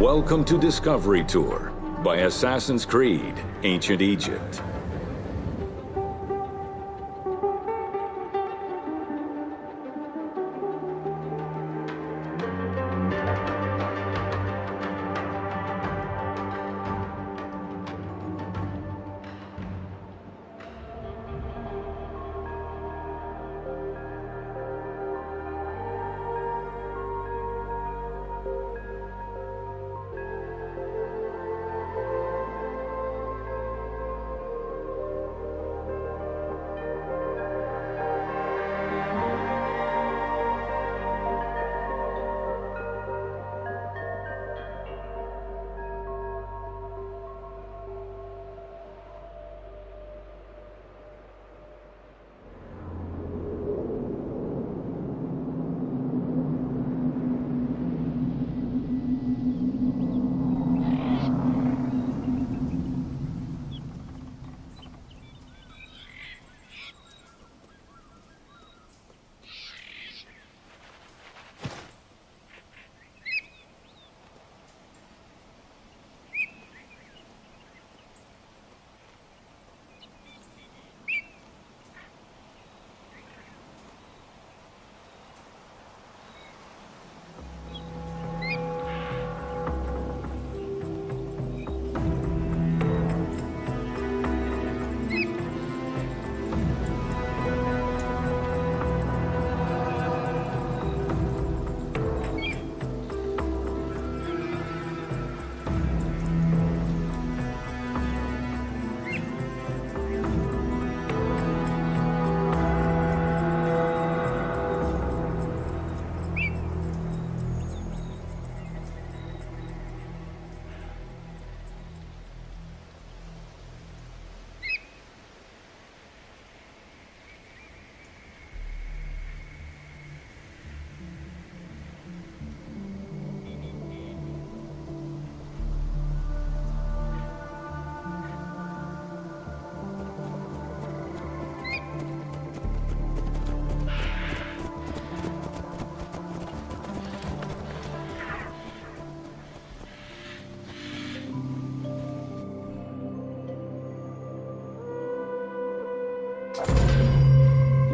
Welcome to Discovery Tour by Assassin's Creed, Ancient Egypt.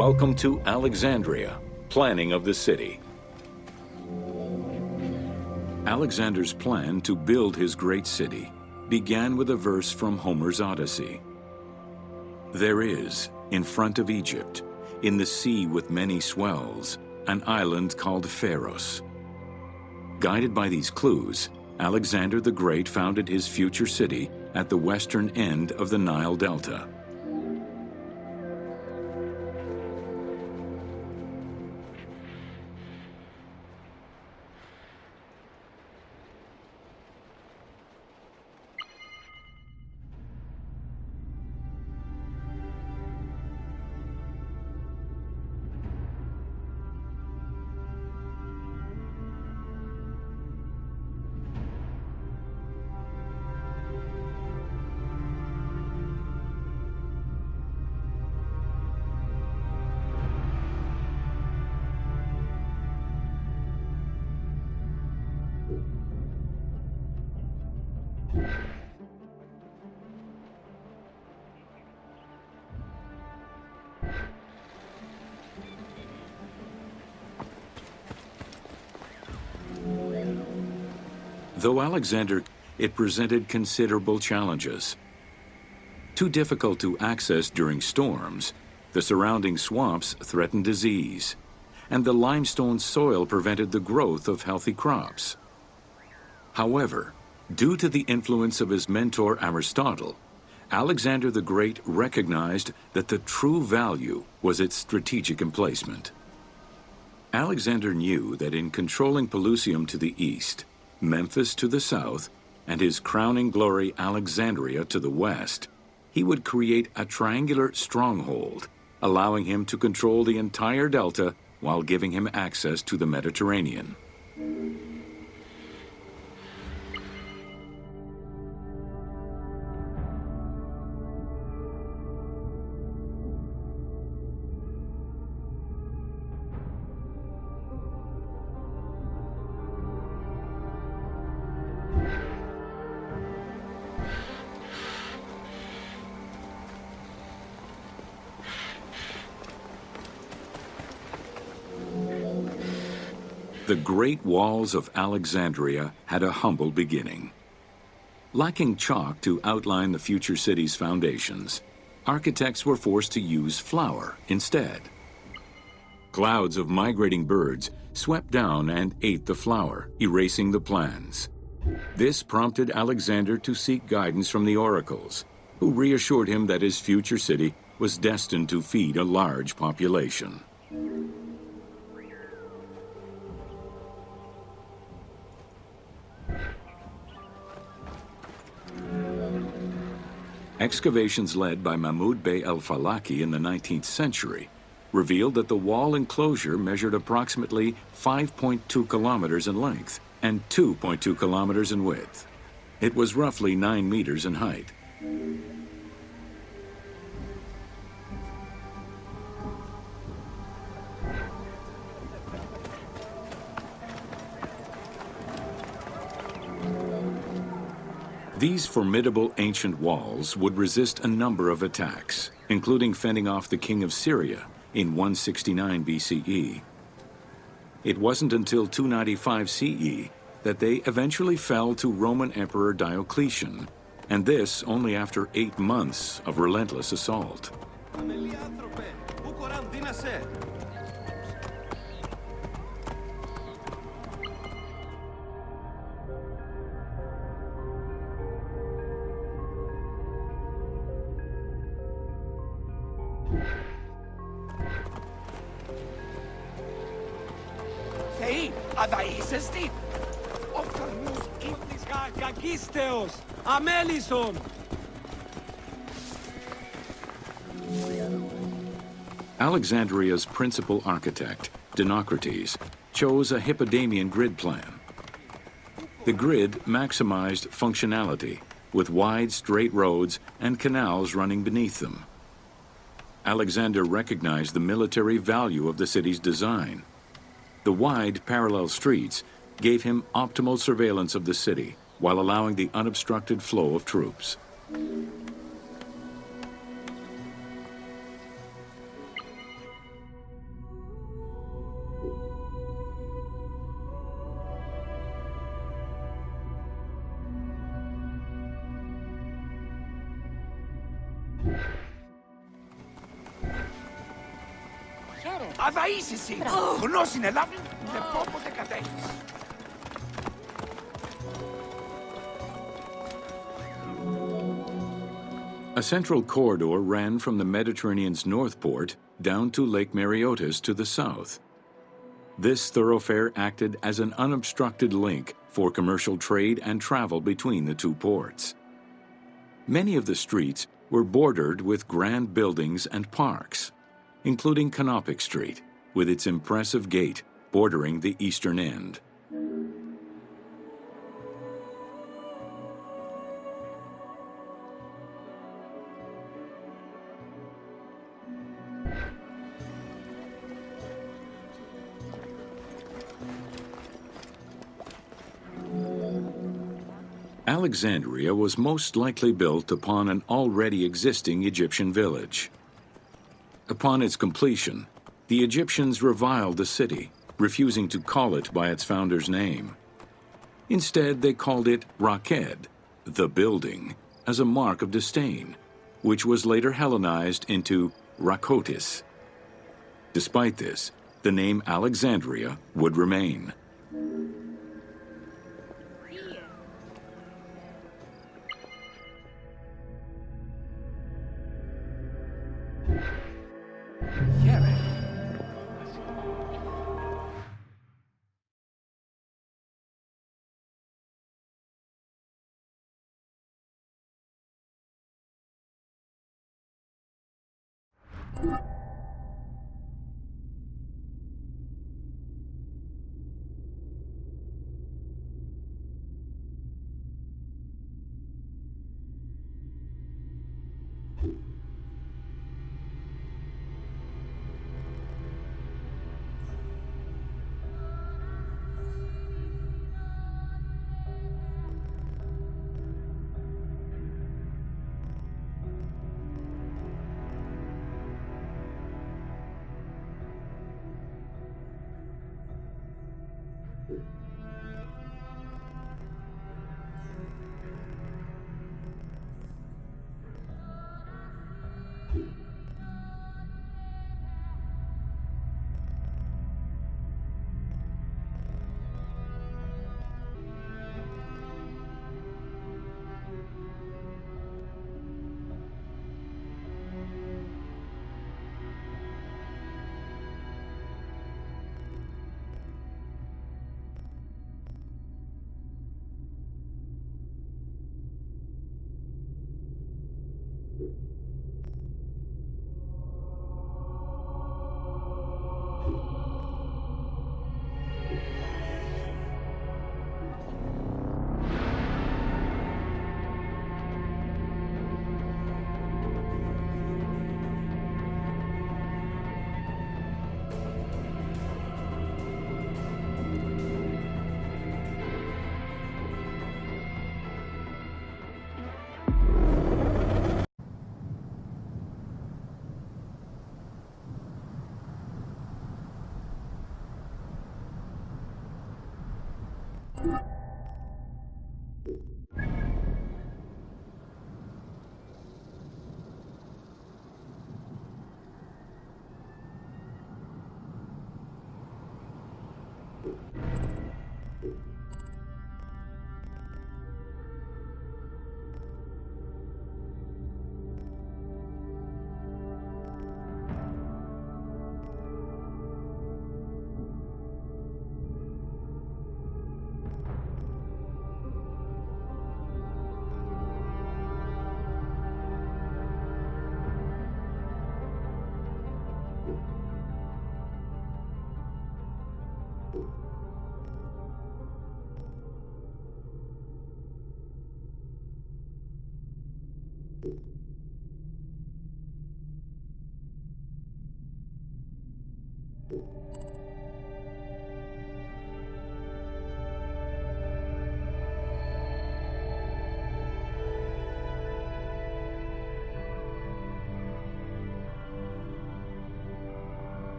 Welcome to Alexandria, planning of the city. Alexander's plan to build his great city began with a verse from Homer's Odyssey. There is, in front of Egypt, in the sea with many swells, an island called Pharos. Guided by these clues, Alexander the Great founded his future city at the western end of the Nile Delta. Though Alexander, it presented considerable challenges. Too difficult to access during storms, the surrounding swamps threatened disease, and the limestone soil prevented the growth of healthy crops. However, due to the influence of his mentor Aristotle, Alexander the Great recognized that the true value was its strategic emplacement. Alexander knew that in controlling Pelusium to the east, Memphis to the south, and his crowning glory Alexandria to the west, he would create a triangular stronghold, allowing him to control the entire delta while giving him access to the Mediterranean. The Great Walls of Alexandria had a humble beginning. Lacking chalk to outline the future city's foundations, architects were forced to use flour instead. Clouds of migrating birds swept down and ate the flour, erasing the plans. This prompted Alexander to seek guidance from the oracles, who reassured him that his future city was destined to feed a large population. Excavations led by Mahmud Bey el-Falaki in the 19th century revealed that the wall enclosure measured approximately 5.2 kilometers in length and 2.2 kilometers in width. It was roughly 9 meters in height. These formidable ancient walls would resist a number of attacks, including fending off the king of Syria in 169 BCE. It wasn't until 295 CE that they eventually fell to Roman Emperor Diocletian, and this only after 8 months of relentless assault. Alexandria's principal architect, Dinocrates, chose a Hippodamian grid plan. The grid maximized functionality, with wide, straight roads and canals running beneath them. Alexander recognized the military value of the city's design. The wide, parallel streets gave him optimal surveillance of the city while allowing the unobstructed flow of troops. A central corridor ran from the Mediterranean's north port down to Lake Mareotis to the south. This thoroughfare acted as an unobstructed link for commercial trade and travel between the two ports. Many of the streets were bordered with grand buildings and parks, including Canopic Street, with its impressive gate bordering the eastern end. Alexandria was most likely built upon an already existing Egyptian village. Upon its completion, the Egyptians reviled the city, refusing to call it by its founder's name. Instead, they called it Raked, the building, as a mark of disdain, which was later Hellenized into Rakotis. Despite this, the name Alexandria would remain.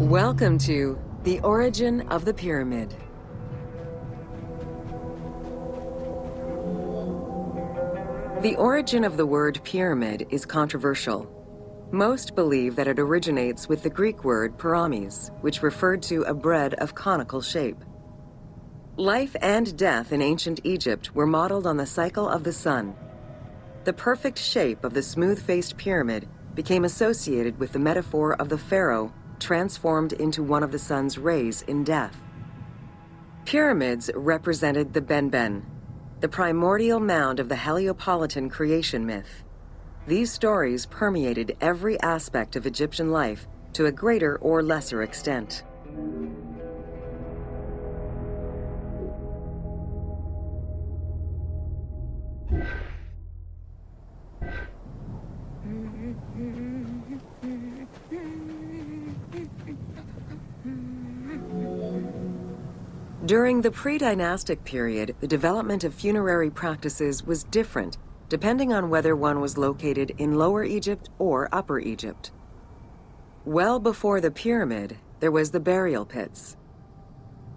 Welcome to The Origin of the Pyramid. The origin of the word pyramid is controversial. Most believe that it originates with the Greek word pyramis, which referred to a bread of conical shape. Life and death in ancient Egypt were modeled on the cycle of the sun. The perfect shape of the smooth-faced pyramid became associated with the metaphor of the pharaoh transformed into one of the sun's rays in death. Pyramids represented the Benben, the primordial mound of the Heliopolitan creation myth. These stories permeated every aspect of Egyptian life to a greater or lesser extent. During the pre-dynastic period, the development of funerary practices was different, depending on whether one was located in Lower Egypt or Upper Egypt. Well before the pyramid, there was the burial pits.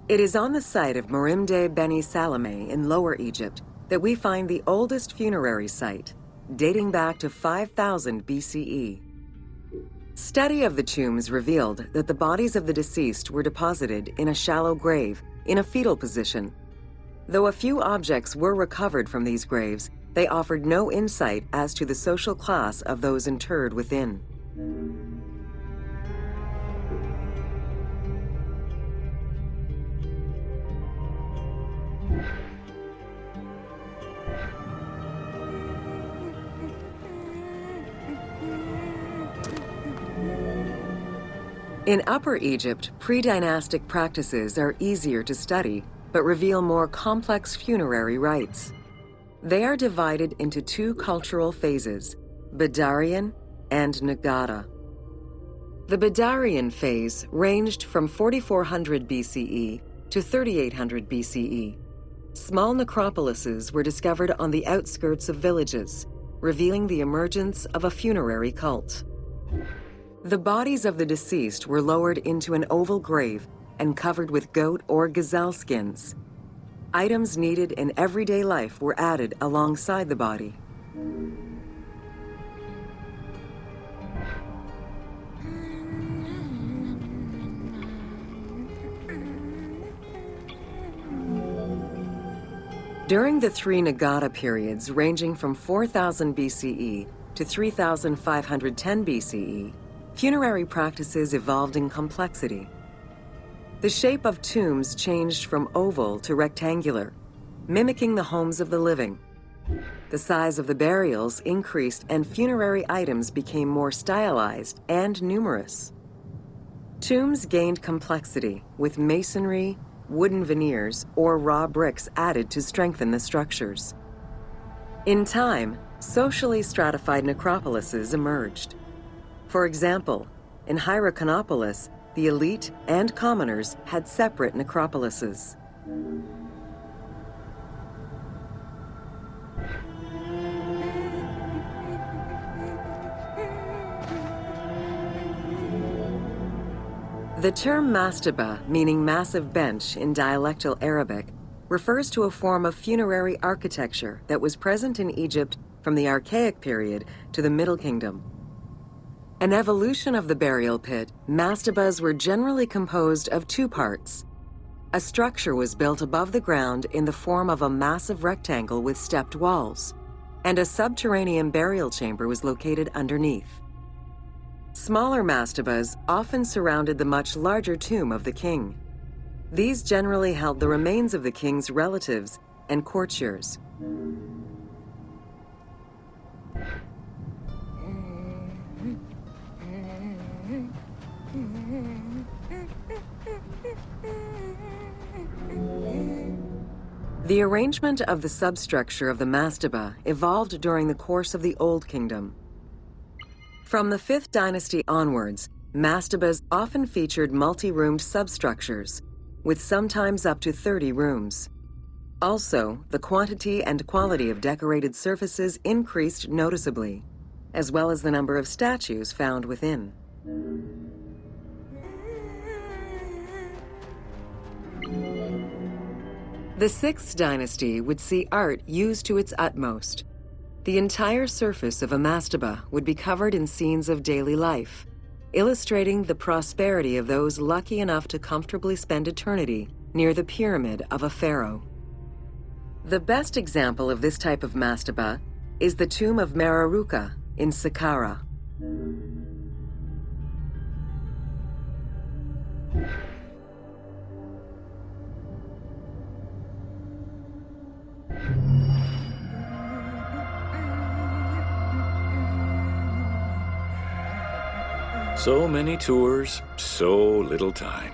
It is on the site of Merimde Beni Salome in Lower Egypt that we find the oldest funerary site, dating back to 5000 BCE. Study of the tombs revealed that the bodies of the deceased were deposited in a shallow grave in a fetal position. Though a few objects were recovered from these graves, they offered no insight as to the social class of those interred within. In Upper Egypt, pre-dynastic practices are easier to study, but reveal more complex funerary rites. They are divided into two cultural phases, Badarian and Nagata. The Badarian phase ranged from 4400 BCE to 3800 BCE. Small necropolises were discovered on the outskirts of villages, revealing the emergence of a funerary cult. The bodies of the deceased were lowered into an oval grave and covered with goat or gazelle skins. Items needed in everyday life were added alongside the body. During the three Nagata periods ranging from 4000 BCE to 3510 BCE, funerary practices evolved in complexity. The shape of tombs changed from oval to rectangular, mimicking the homes of the living. The size of the burials increased and funerary items became more stylized and numerous. Tombs gained complexity with masonry, wooden veneers, or raw bricks added to strengthen the structures. In time, socially stratified necropolises emerged. For example, in Hyrcanopolis, the elite and commoners had separate necropolises. The term mastaba, meaning massive bench in dialectal Arabic, refers to a form of funerary architecture that was present in Egypt from the Archaic period to the Middle Kingdom. An evolution of the burial pit, mastabas were generally composed of two parts. A structure was built above the ground in the form of a massive rectangle with stepped walls, and a subterranean burial chamber was located underneath. Smaller mastabas often surrounded the much larger tomb of the king. These generally held the remains of the king's relatives and courtiers. The arrangement of the substructure of the mastaba evolved during the course of the Old Kingdom. From the 5th dynasty onwards, mastabas often featured multi-roomed substructures, with sometimes up to 30 rooms. Also, the quantity and quality of decorated surfaces increased noticeably, as well as the number of statues found within. The 6th dynasty would see art used to its utmost. The entire surface of a mastaba would be covered in scenes of daily life, illustrating the prosperity of those lucky enough to comfortably spend eternity near the pyramid of a pharaoh. The best example of this type of mastaba is the tomb of Mereruka in Saqqara. So many tours, so little time.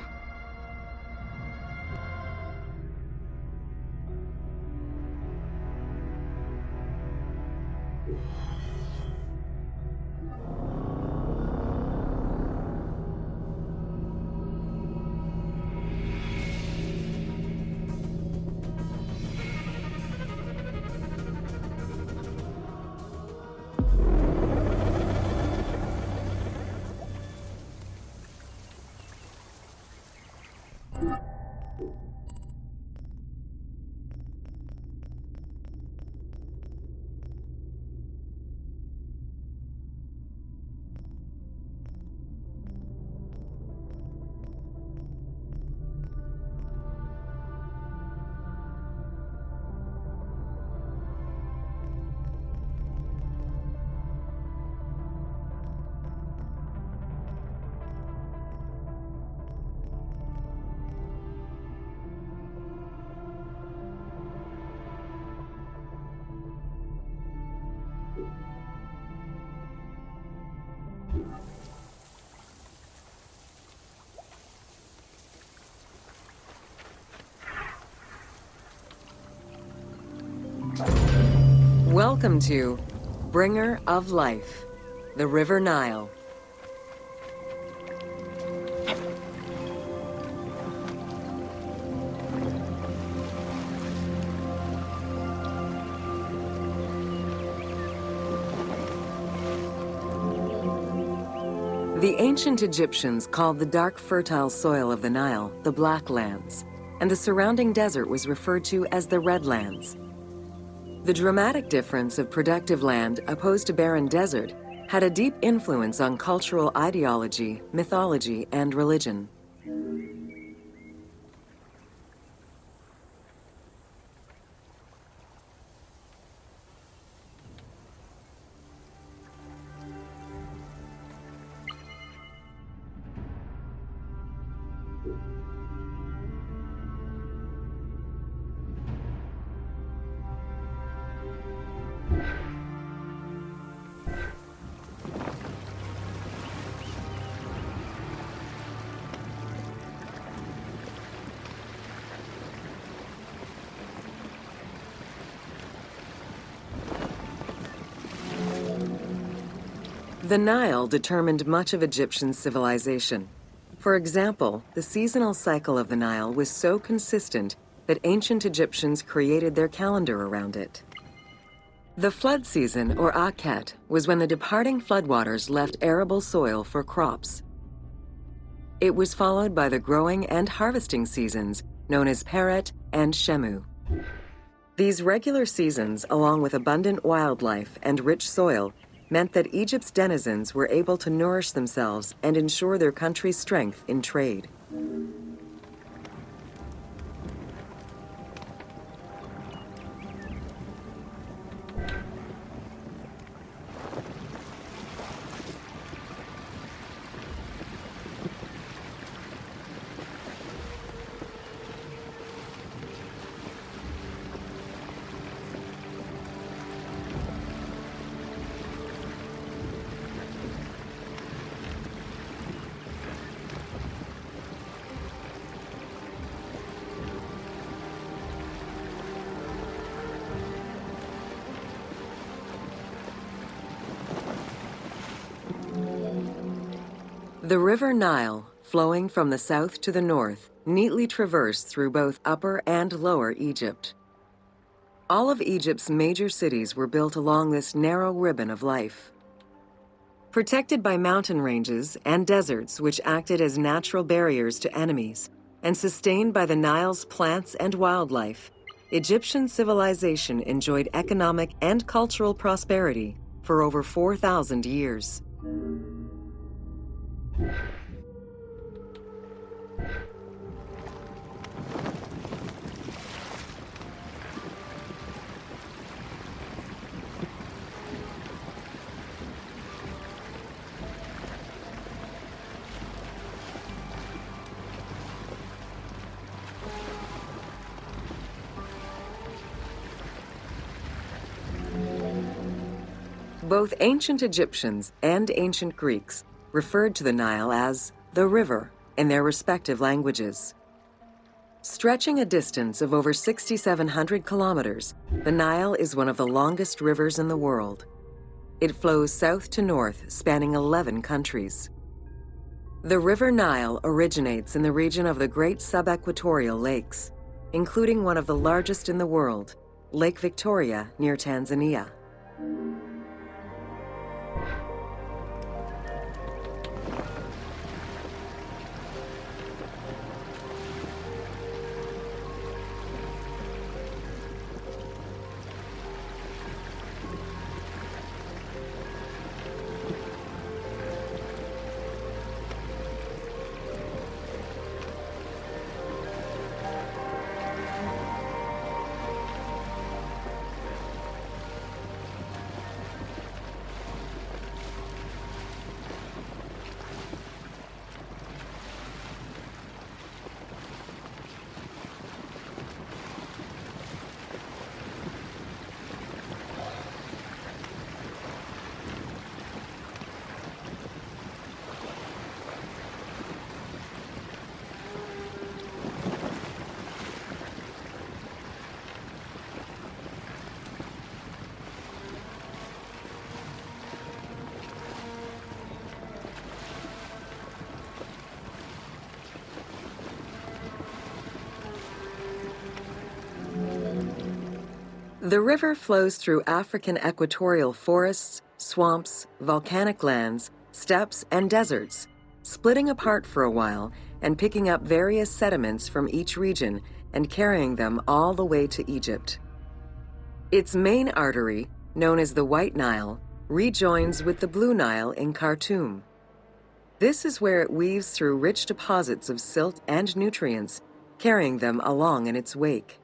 Welcome to Bringer of Life, the River Nile. The ancient Egyptians called the dark fertile soil of the Nile the Black Lands, and the surrounding desert was referred to as the Red Lands. The dramatic difference of productive land opposed to barren desert had a deep influence on cultural ideology, mythology, and religion. The Nile determined much of Egyptian civilization. For example, the seasonal cycle of the Nile was so consistent that ancient Egyptians created their calendar around it. The flood season, or Akhet, was when the departing floodwaters left arable soil for crops. It was followed by the growing and harvesting seasons, known as Peret and Shemu. These regular seasons, along with abundant wildlife and rich soil, meant that Egypt's denizens were able to nourish themselves and ensure their country's strength in trade. The River Nile, flowing from the south to the north, neatly traversed through both Upper and Lower Egypt. All of Egypt's major cities were built along this narrow ribbon of life. Protected by mountain ranges and deserts which acted as natural barriers to enemies, and sustained by the Nile's plants and wildlife, Egyptian civilization enjoyed economic and cultural prosperity for over 4,000 years. Both ancient Egyptians and ancient Greeks referred to the Nile as the river in their respective languages. Stretching a distance of over 6,700 kilometers, the Nile is one of the longest rivers in the world. It flows south to north, spanning 11 countries. The River Nile originates in the region of the Great Subequatorial Lakes, including one of the largest in the world, Lake Victoria near Tanzania. The river flows through African equatorial forests, swamps, volcanic lands, steppes, and deserts, splitting apart for a while and picking up various sediments from each region and carrying them all the way to Egypt. Its main artery, known as the White Nile, rejoins with the Blue Nile in Khartoum. This is where it weaves through rich deposits of silt and nutrients, carrying them along in its wake.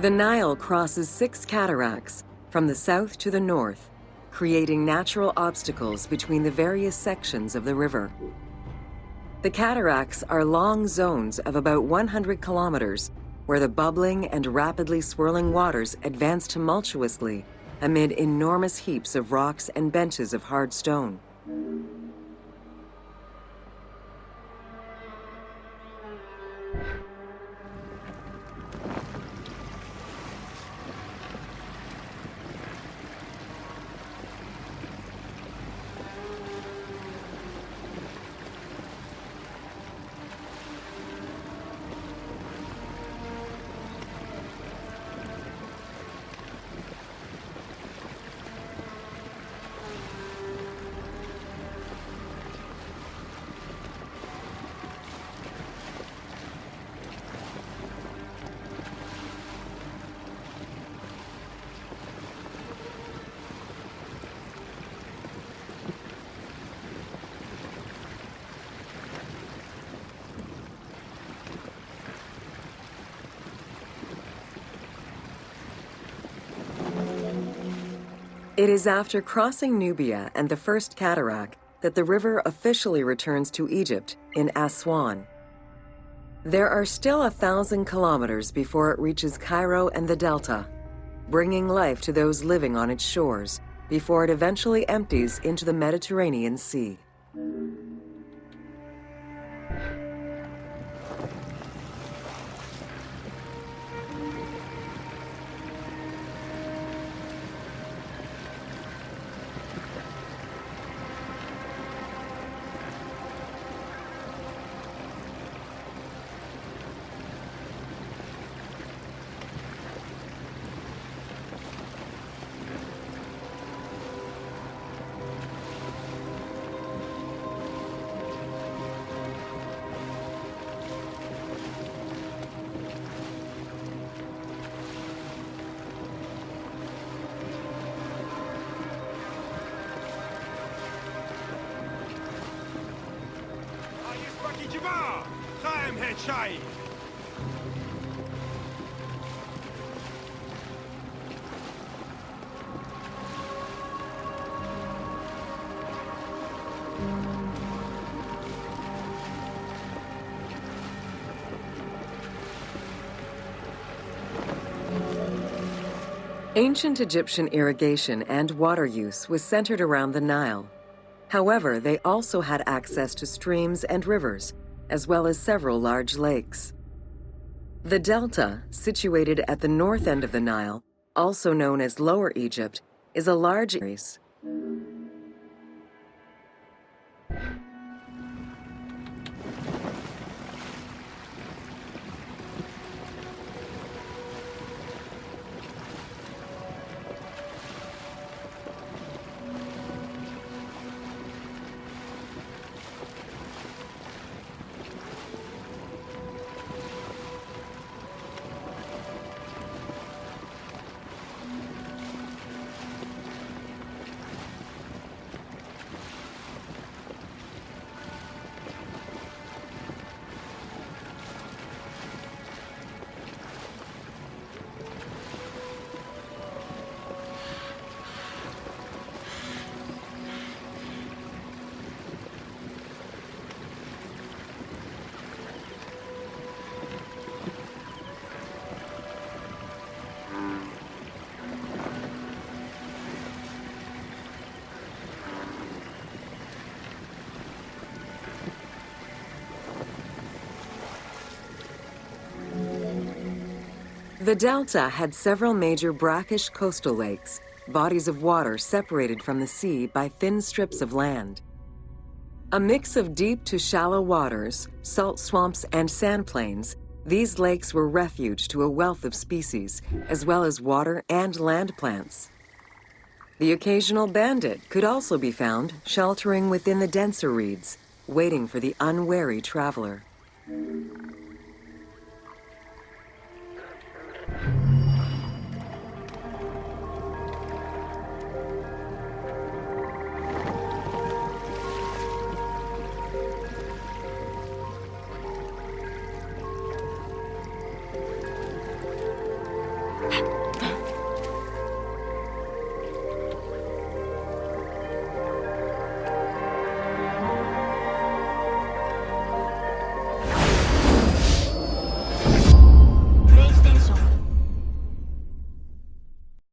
The Nile crosses 6 cataracts from the south to the north, creating natural obstacles between the various sections of the river. The cataracts are long zones of about 100 kilometers, where the bubbling and rapidly swirling waters advance tumultuously amid enormous heaps of rocks and benches of hard stone. It is after crossing Nubia and the first cataract that the river officially returns to Egypt in Aswan. There are still 1,000 kilometers before it reaches Cairo and the Delta, bringing life to those living on its shores before it eventually empties into the Mediterranean Sea. Ancient Egyptian irrigation and water use was centered around the Nile. However, they also had access to streams and rivers, as well as several large lakes. The Delta, situated at the north end of the Nile, also known as Lower Egypt, is a large area. The delta had several major brackish coastal lakes, bodies of water separated from the sea by thin strips of land. A mix of deep to shallow waters, salt swamps, and sand plains, these lakes were refuge to a wealth of species, as well as water and land plants. The occasional bandit could also be found sheltering within the denser reeds, waiting for the unwary traveler.